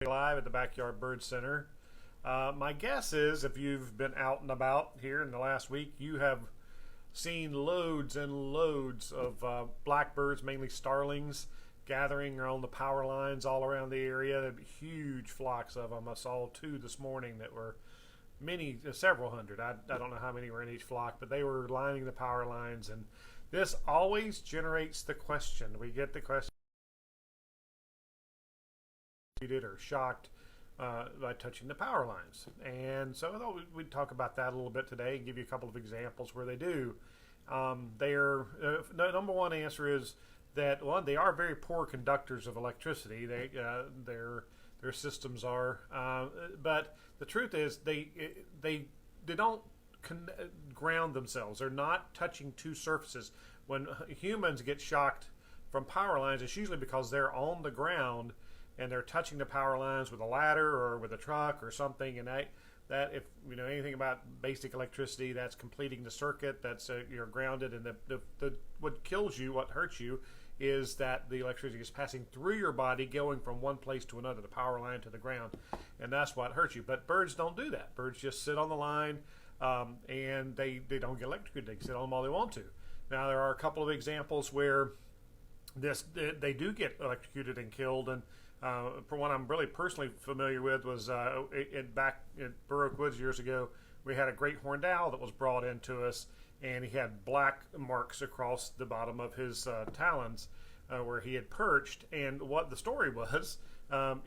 Live at the Backyard Bird Center. My guess is if you've been out and about here in the last week, you have seen loads and loads of blackbirds, mainly starlings, gathering on the power lines all around the area. There'd be huge flocks of them. I saw two this morning that were several hundred. I don't know how many were in each flock, but they were lining the power lines. And this always generates the question. We get the question, or shocked by touching the power lines. And so I thought we'd talk about that a little bit today and give you a couple of examples where they do. The number one answer is that, one, they are very poor conductors of electricity. Their systems are, but the truth is they don't ground themselves. They're not touching two surfaces. When humans get shocked from power lines, it's usually because they're on the ground and they're touching the power lines with a ladder or with a truck or something, and that if you know anything about basic electricity, that's completing the circuit. That's you're grounded, and the what kills you, what hurts you, is that the electricity is passing through your body, going from one place to another, the power line to the ground, and that's what hurts you. But birds don't do that. Birds just sit on the line, and they don't get electrocuted. They can sit on them all they want to. Now there are a couple of examples where they do get electrocuted and killed, and for one I'm really personally familiar with was back in Burr Oak Woods years ago. We had a great horned owl that was brought into us, and he had black marks across the bottom of his talons where he had perched. And what the story was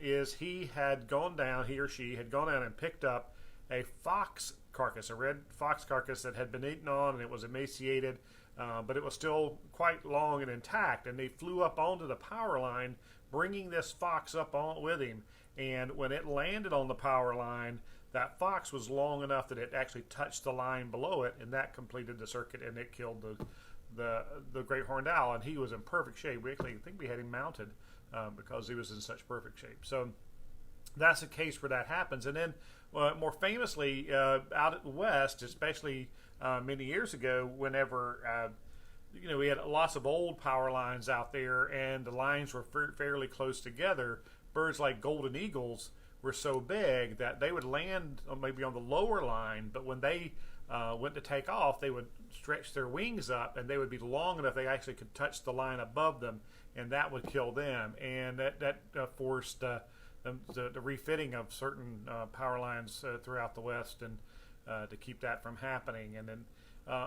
is he or she had gone down and picked up a fox carcass, a red fox carcass that had been eaten on, and it was emaciated, but it was still quite long and intact. And they flew up onto the power line, bringing this fox up on with him. And when it landed on the power line, that fox was long enough that it actually touched the line below it, and that completed the circuit, and it killed the great horned owl. And he was in perfect shape. We actually think we had him mounted because he was in such perfect shape. So that's a case where that happens. And then more famously out west, especially many years ago, whenever we had lots of old power lines out there, and the lines were fairly close together. Birds like golden eagles were so big that they would land maybe on the lower line, but when they went to take off, they would stretch their wings up, and they would be long enough they actually could touch the line above them, and that would kill them. And that forced the refitting of certain power lines throughout the West, and to keep that from happening. And then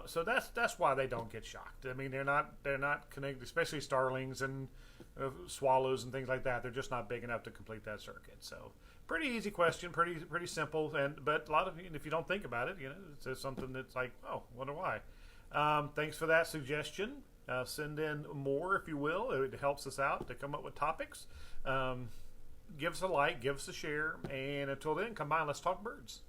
so that's why they don't get shocked. I mean, they're not connected, especially starlings and swallows and things like that. They're just not big enough to complete that circuit. So pretty easy question, pretty simple. But a lot of, if you don't think about it, it's something that's like, oh, wonder why. Thanks for that suggestion. Send in more if you will. It helps us out to come up with topics. Give us a like, give us a share, and until then, come by and let's talk birds.